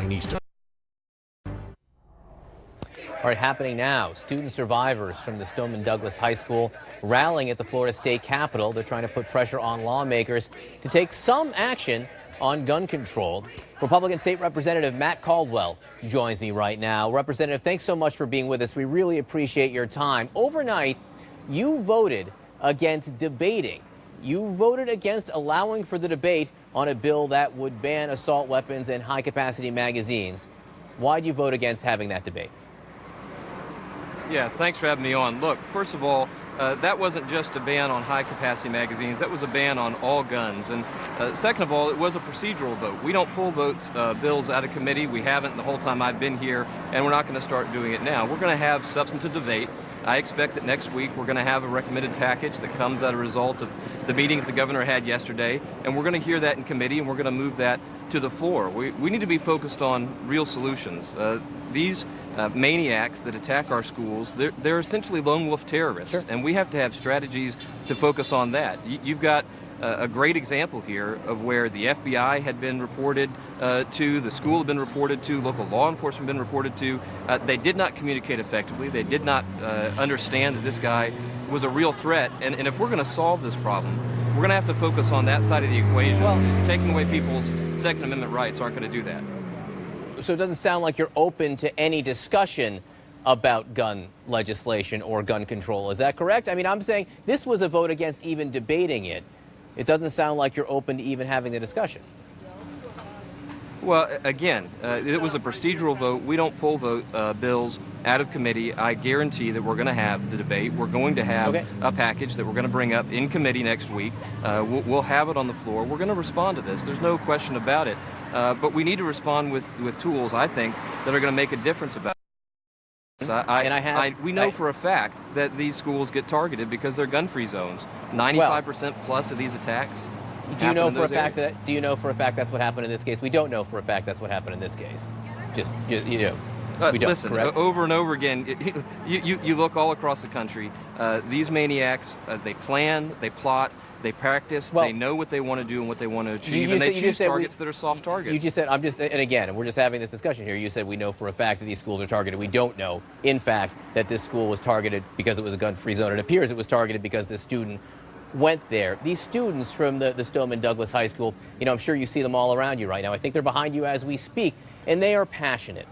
9 Eastern. All right, happening now. Student survivors from the Stoneman Douglas High School rallying at the Florida State Capitol. They're trying to put pressure on lawmakers to take some action on gun control. Republican State Representative Matt Caldwell joins me right now. Representative, thanks so much for being with us. We really appreciate your time. Overnight, you voted against debating. You voted against allowing for the debate on a bill that would ban assault weapons and high-capacity magazines. Why did you vote against having that debate? Yeah, thanks for having me on. Look, first of all, that wasn't just a ban on high-capacity magazines. That was a ban on all guns. And second of all, it was a procedural vote. We don't pull bills out of committee. We haven't the whole time I've been here, and we're not going to start doing it now. We're going to have substantive debate. I expect that next week we're going to have a recommended package that comes as a result of the meetings the governor had yesterday, and we're going to hear that in committee, and we're going to move that to the floor. We need to be focused on real solutions. These maniacs that attack our schools, they're essentially lone wolf terrorists, sure. And we have to have strategies to focus on that. You've got a great example here of where the FBI had been reported to, the school had been reported to, local law enforcement had been reported to. They did not communicate effectively. They did not understand that this guy was a real threat. And if we're going to solve this problem, we're going to have to focus on that side of the equation. Well, taking away people's Second Amendment rights aren't going to do that. So it doesn't sound like you're open to any discussion about gun legislation or gun control. Is that correct? I mean, I'm saying this was a vote against even debating it. It doesn't sound like you're open to even having the discussion. Well, again, it was a procedural vote. We don't pull bills out of committee. I guarantee that we're going to have the debate. We're going to have a package that we're going to bring up in committee next week. We'll have it on the floor. We're going to respond to this. There's no question about it. But we need to respond with tools, I think, that are going to make a difference about it. We know for a fact that these schools get targeted because they're gun-free zones. 95% plus of these attacks. Do you know for a fact that's what happened in this case? We don't know for a fact that's what happened in this case. Just you know. We don't, listen, correct? Over and over again, you look all across the country. These maniacs, they plan, they plot, they practice, they know what they want to do and what they want to achieve, and they choose targets that are soft targets. You just said, and again, we're just having this discussion here. You said we know for a fact that these schools are targeted. We don't know, in fact, that this school was targeted because it was a gun-free zone. It appears it was targeted because this student went there. These students from the Stoneman Douglas High School, you know, I'm sure you see them all around you right now. I think they're behind you as we speak, and they are passionate.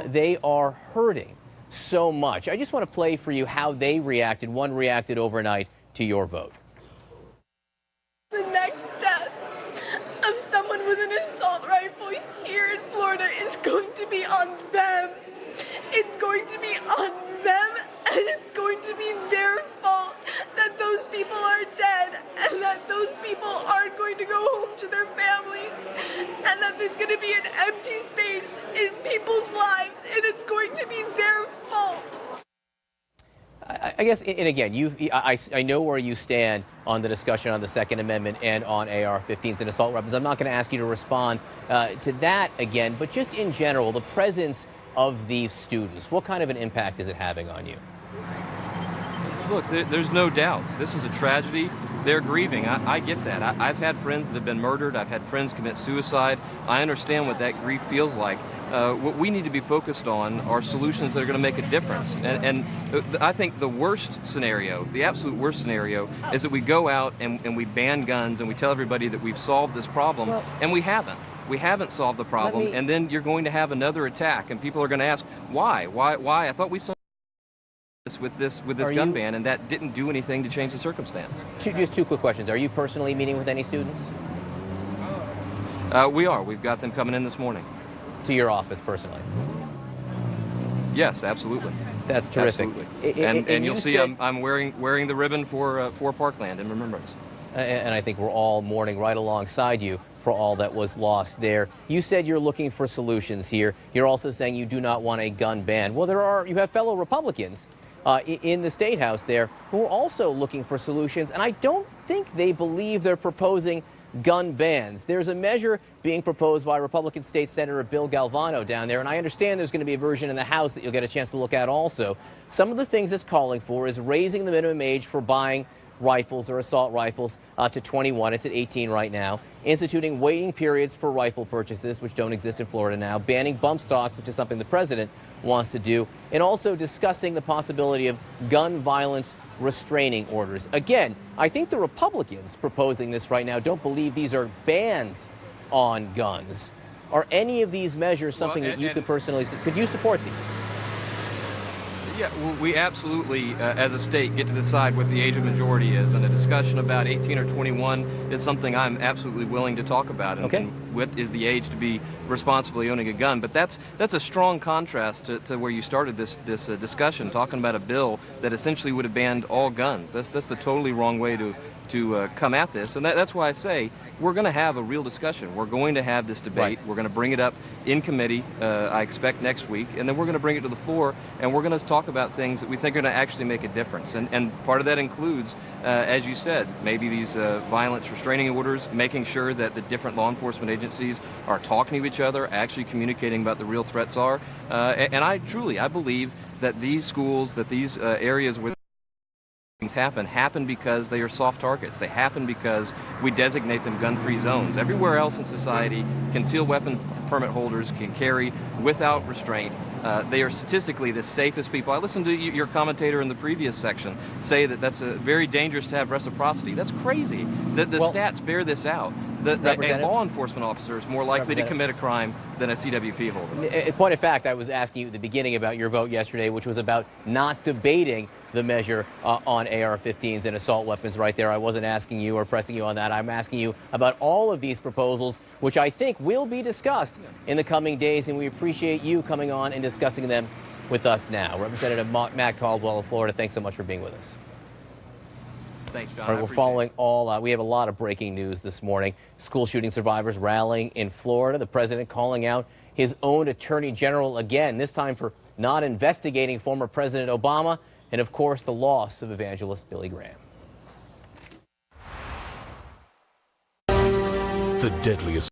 They are hurting so much. I just want to play for you how they reacted. One reacted overnight to your vote. The next death of someone with an assault rifle here in Florida is going to be on them. It's going to be on them, and it's going to be their fault that those people are dead, and that those people aren't going to go home to their families, and that there's going to be an empty space in people's lives, and it's going to be their fault. I guess, and again, I know where you stand on the discussion on the Second Amendment and on AR-15s and assault weapons. I'm not going to ask you to respond to that again, but just in general, the presence of these students, what kind of an impact is it having on you? Look, there's no doubt. This is a tragedy. They're grieving. I get that. I've had friends that have been murdered. I've had friends commit suicide. I understand what that grief feels like. What we need to be focused on are solutions that are going to make a difference. And I think the worst scenario, the absolute worst scenario, is that we go out and we ban guns and we tell everybody that we've solved this problem, and we haven't. We haven't solved the problem, and then you're going to have another attack, and people are going to ask, why? Why? I thought we solved this with this gun ban, and that didn't do anything to change the circumstance. Just two quick questions. Are you personally meeting with any students? We are. We've got them coming in this morning. To your office personally? Yes, absolutely. That's terrific. Absolutely. And you'll see I'm wearing the ribbon for Parkland in remembrance. And I think we're all mourning right alongside you for all that was lost there. You said you're looking for solutions here. You're also saying you do not want a gun ban. Well, you have fellow Republicans in the State House there who are also looking for solutions, and I don't think they believe they're proposing gun bans. There's a measure being proposed by Republican State Senator Bill Galvano down there, and I understand there's going to be a version in the House that you'll get a chance to look at also. Some of the things it's calling for is raising the minimum age for buying rifles or assault rifles to 21. It's at 18 right now. Instituting waiting periods for rifle purchases, which don't exist in Florida now. Banning bump stocks, which is something the president wants to do. And also discussing the possibility of gun violence restraining orders. Again, I think the Republicans proposing this right now don't believe these are bans on guns. Are any of these measures something that you could personally, could you support these? Yeah, we absolutely, as a state, get to decide what the age of majority is, and a discussion about 18 or 21 is something I'm absolutely willing to talk about. And what is the age to be responsibly owning a gun? But that's a strong contrast to where you started this discussion, talking about a bill that essentially would have banned all guns. That's the totally wrong way to come at this, and that's why I say we're going to have a real discussion. We're going to have this debate. We're going to bring it up in committee, I expect next week, and then we're going to bring it to the floor, and we're going to talk about things that we think are going to actually make a difference. And part of that includes, as you said, maybe these violence restraining orders, making sure that the different law enforcement agencies are talking to each other, actually communicating about the real threats are. And I believe that these schools, that these areas where things happen because they are soft targets. They happen because we designate them gun-free zones. Everywhere else in society, concealed weapon permit holders can carry without restraint. They are statistically the safest people. I listened to your commentator in the previous section say that that's very dangerous to have reciprocity. That's crazy. The stats bear this out. A law enforcement officer is more likely to commit a crime than a CWP holder. In point of fact, I was asking you at the beginning about your vote yesterday, which was about not debating the measure on AR-15s and assault weapons right there. I wasn't asking you or pressing you on that. I'm asking you about all of these proposals, which I think will be discussed in the coming days, and we appreciate you coming on and discussing them with us now. Representative Matt Caldwell of Florida, thanks so much for being with us. Thanks, John. All right, we're following we have a lot of breaking news this morning. School shooting survivors rallying in Florida. The president calling out his own attorney general again, this time for not investigating former President Obama, and of course the loss of evangelist Billy Graham. The deadliest